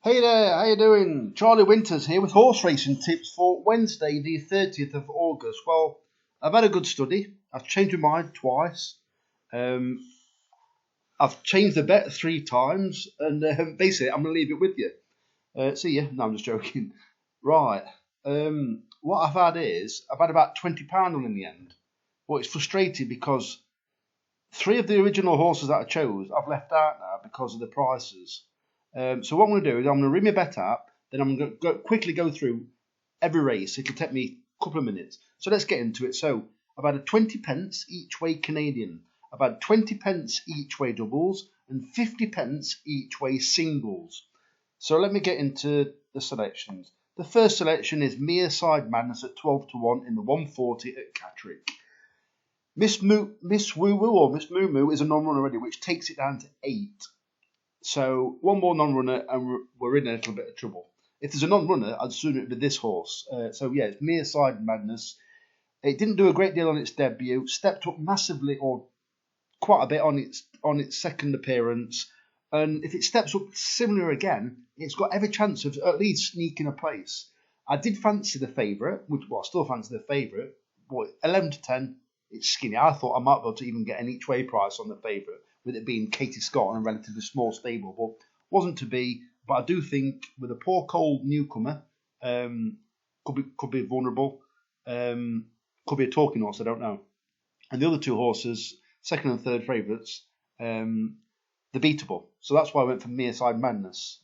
Hey there, how you doing? Charlie Winters here with horse racing tips for Wednesday the 30th of August. Well, I've had a good study. I've changed my mind twice. I've changed the bet 3 times, and basically I'm going to leave it with you. See ya. No, I'm just joking. Right. What I've had is, I've had about £20 on in the end. But it's frustrating because 3 of the original horses that I chose, I've left out now because of the prices. So what I'm going to do is I'm going to read my bet out, then I'm going to quickly go through every race. It can take me a couple of minutes. So let's get into it. So I've had a 20 pence each way Canadian. I've had 20 pence each way doubles and 50 pence each way singles. So let me get into the selections. The first selection is Mereside Madness at 12 to 1 in the 140 at Catterick. Miss Woo Woo or Miss Moo Moo is a non-runner already, which takes it down to 8. So one more non-runner and we're in a little bit of trouble. If there's a non-runner, I'd sooner it be this horse. So yeah, it's Mereside Madness. It didn't do a great deal on its debut. Stepped up massively, or quite a bit on its second appearance. And if it steps up similar again, it's got every chance of at least sneaking a place. I did fancy the favourite, I still fancy the favourite, but 11 to 10, it's skinny. I thought I might be able to even get an each way price on the favourite, with it being Katie Scott and a relatively small stable, but wasn't to be. But I do think with a poor cold newcomer, could be vulnerable, could be a talking horse, I don't know. And the other 2 horses, second and third favourites, they're beatable. So that's why I went for Mereside Madness.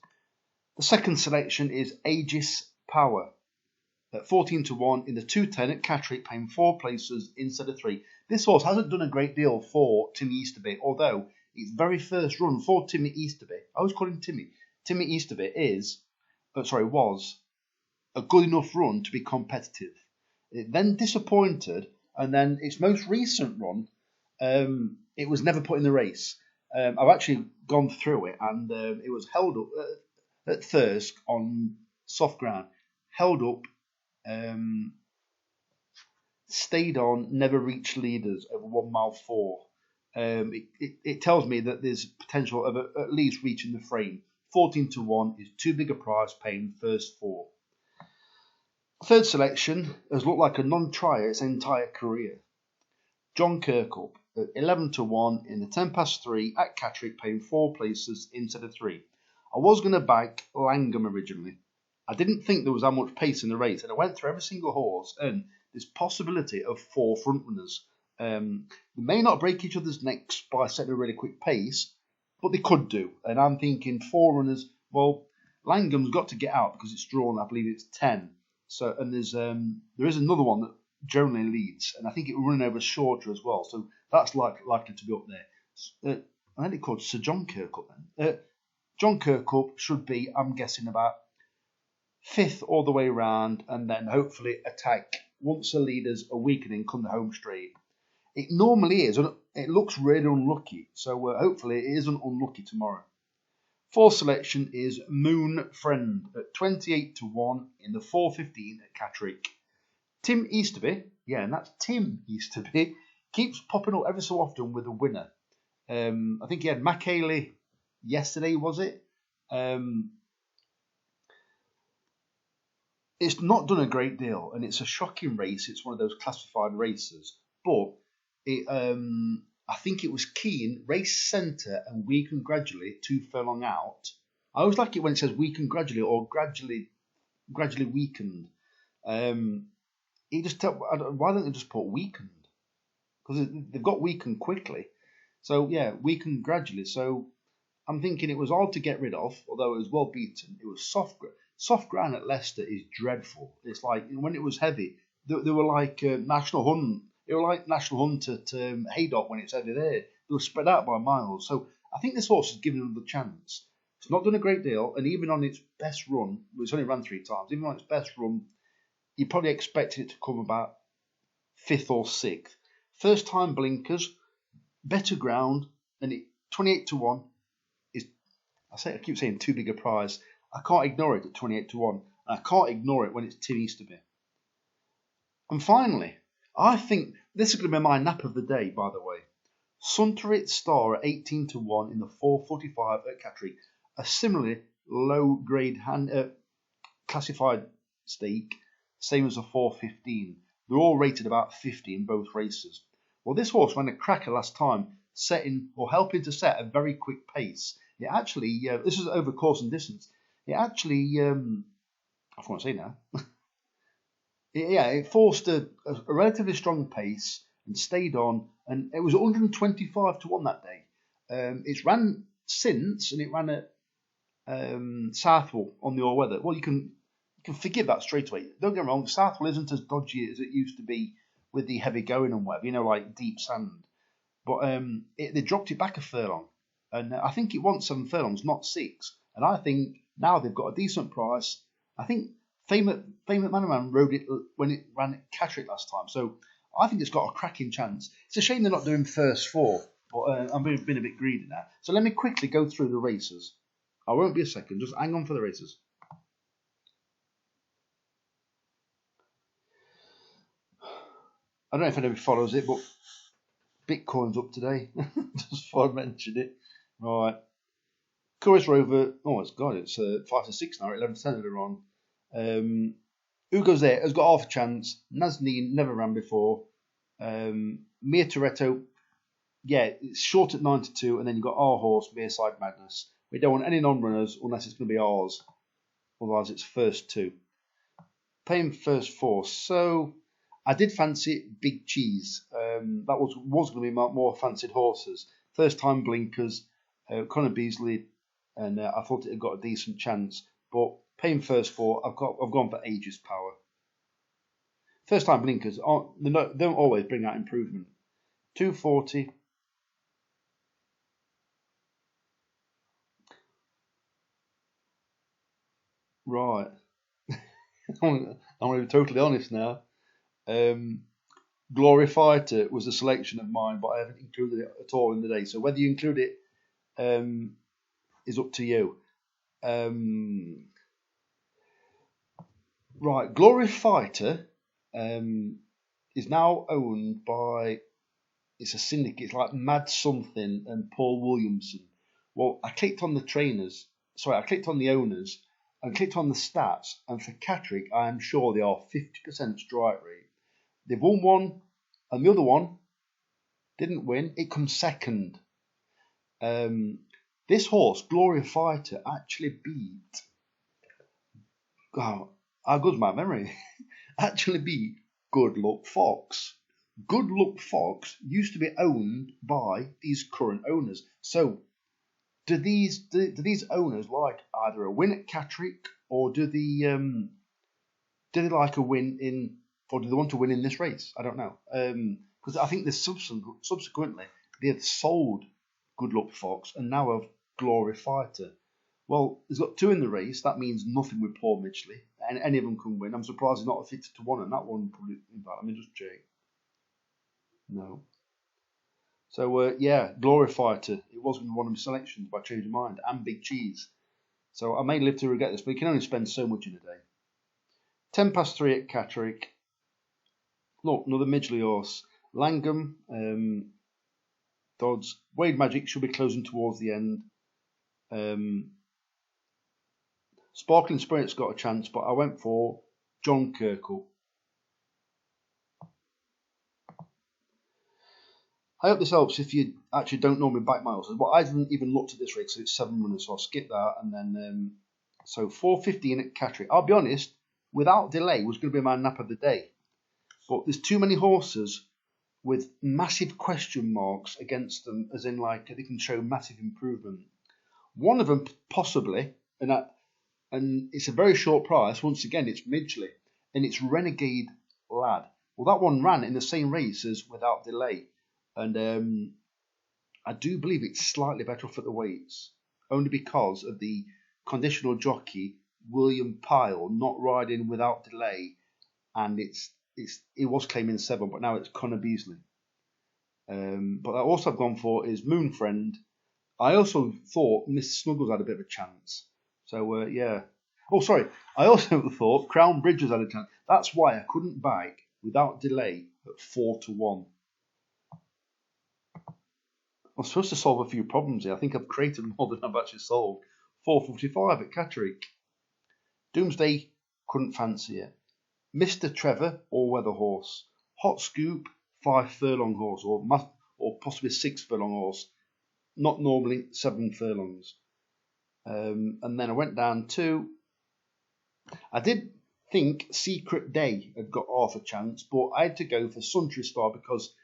The second selection is Aegis Power at 14 to 1 in the 210 at Catterick, paying 4 places instead of 3. This horse hasn't done a great deal for Timmy Easterby, although its very first run for Timmy Easterby, I always call him Timmy. Timmy Easterby was a good enough run to be competitive. It then disappointed, and then its most recent run, it was never put in the race. I've actually gone through it, and it was held up at Thirsk on soft ground, held up, stayed on, never reached leaders over 1 mile 4. It tells me that there's potential of at least reaching the frame. 14 to 1 is too big a price, paying first 4. Third selection has looked like a non-trier its entire career. Johnkirkle at 11 to 1 in the 10 past 3 at Catterick, paying 4 places instead of 3. I was going to back Langham originally. I didn't think there was that much pace in the race, and I went through every single horse, and there's possibility of 4 front runners. They may not break each other's necks by setting a really quick pace, but they could do. And I'm thinking 4 runners. Well, Langham's got to get out because it's drawn. I believe it's 10. So, and there is another one that generally leads, and I think it will run over shorter as well. So that's likely to be up there. I think it's called Sir Johnkirkle then. Johnkirkle should be, I'm guessing, about 5th all the way around, and then hopefully attack once the leaders are weakening, come the home straight. It normally is, and it looks really unlucky, so hopefully it isn't unlucky tomorrow. Fourth selection is Moon Friend at 28 to 1 in the 4:15 at Catterick. Tim Easterby, yeah, and that's Tim Easterby, keeps popping up ever so often with a winner. I think he had Macaulay yesterday, was it? It's not done a great deal, and it's a shocking race. It's one of those classified races, but I think it was keen, race centre, and weakened gradually 2 furlong out. I always like it when it says weakened gradually or gradually weakened. Why don't they just put weakened? Because they've got weakened quickly. So yeah, weakened gradually. So I'm thinking it was hard to get rid of, although it was well beaten. It was soft ground at Leicester is dreadful. It's like when it was heavy, they were like National Hunt. They were like National Hunt at Haydock when it's heavy there. They were spread out by miles. So I think this horse has given another chance. It's not done a great deal, and even on its best run, it's only run 3 times. Even on its best run, you probably expected it to come about 5th or 6th. First time blinkers, better ground, and 28 to 1 is. I keep saying too big a price. I can't ignore it at 28 to 1. And I can't ignore it when it's Tim Easterby. And finally, I think this is going to be my nap of the day, by the way. Suntorit Star at 18 to 1 in the 4:45 at Catterick. A similarly low grade classified stake, same as a 415. They're all rated about 50 in both races. Well, this horse ran a cracker last time, helping to set a very quick pace. It actually, this is over course and distance. It actually, I can't say now. It forced a relatively strong pace and stayed on, and it was 125 to 1 that day. It's ran since, and it ran at Southwell on the all weather. Well, you can forgive that straight away. Don't get me wrong, Southwell isn't as dodgy as it used to be with the heavy going and whatever, like deep sand. But they dropped it back a furlong, and I think it wants 7 furlongs, not 6. And I think now they've got a decent price. I think Famous McManaman rode it when it ran at Catterick last time, so I think it's got a cracking chance. It's a shame they're not doing first 4, but I'm being a bit greedy now. So let me quickly go through the races. I won't be a second, just hang on for the races. I don't know if anybody follows it, but Bitcoin's up today. Just before I mentioned it. Right. Chorus Rover, it's 5 to 6 now, 11 to 10 they're on. Who goes there? Has got half a chance. Nazneen never ran before. Mia Toretto, it's short at 9 to 2, and then you've got our horse, Mereside Madness. We don't want any non-runners unless it's going to be ours. Otherwise, it's first 2. Paying first 4. So I did fancy Big Cheese. That was going to be my more fancied horses. First time blinkers, Connor Beasley, and I thought it had got a decent chance. But paying first 4, I've gone for Aegis Power. First time blinkers don't always bring out improvement. 240. Right. I'm going to be totally honest now. Glory Fighter was a selection of mine, but I haven't included it at all in the day. So whether you include it is up to you. Right, Glory Fighter is now owned by, it's a syndicate, it's like Mad Something and Paul Williamson. Well, I clicked on the owners and clicked on the stats, and for Catterick, I am sure they are 50% strike rate. They've won one, and the other one didn't win. It comes second. This horse, Glory Fighter, actually beat. Oh, how good's my memory? Actually beat Good Luck Fox. Good Luck Fox used to be owned by these current owners. So, do these owners like either a win at Catterick, or do they like a win in, or do they want to win in this race? I don't know. Because I think this subsequently they have sold Good Luck Fox and now have Glory Fighter. Well, there's got 2 in the race. That means nothing with Paul Midgley. And any of them can win. I'm surprised he's not a 50 to 1, and that one probably. In fact, let me just check. No. So Glory Fighter. It was one of my selections, but I changed my mind. And Big Cheese. So I may live to regret this, but you can only spend so much in a day. 10 past 3 at Catterick. Look, another Midgley horse. Langham, Dodds. Wade Magic should be closing towards the end. Sparkling Spirit's got a chance, but I went for Johnkirkle. I hope this helps if you actually don't normally back my horses. But I haven't even looked at this race, so it's 7 runners, so I'll skip that. And then, so 4:15 at Catterick. I'll be honest, without delay, was going to be my nap of the day. But there's too many horses with massive question marks against them, as in like they can show massive improvement. One of them possibly, and it's a very short price. Once again, it's Midgley, and it's Renegade Lad. Well, that one ran in the same race as Without Delay, and I do believe it's slightly better off at the weights, only because of the conditional jockey William Pyle not riding Without Delay, and it was claiming 7, but now it's Connor Beasley. But I also have gone for is Moon Friend. I also thought Mr. Snuggles had a bit of a chance. So, yeah. Oh, sorry. I also thought Crown Bridges had a chance. That's why I couldn't back Without Delay at 4 to 1. I'm supposed to solve a few problems here. I think I've created more than I've actually solved. 4.55 at Catterick. Doomsday, couldn't fancy it. Mr. Trevor, all-weather horse. Hot Scoop, 5 furlong horse, or possibly 6 furlong horse. Not normally 7 furlongs. And then I went down to, I did think Secret Day had got half a chance, but I had to go for Suntory Star because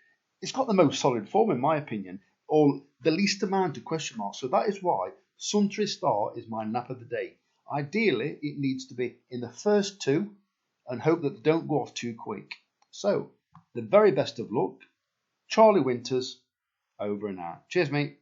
it's got the most solid form in my opinion, or the least amount of question marks. So that is why Suntory Star is my nap of the day. Ideally, it needs to be in the first 2 and hope that they don't go off too quick. So, the very best of luck. Charlie Winters, over and out. Cheers, mate.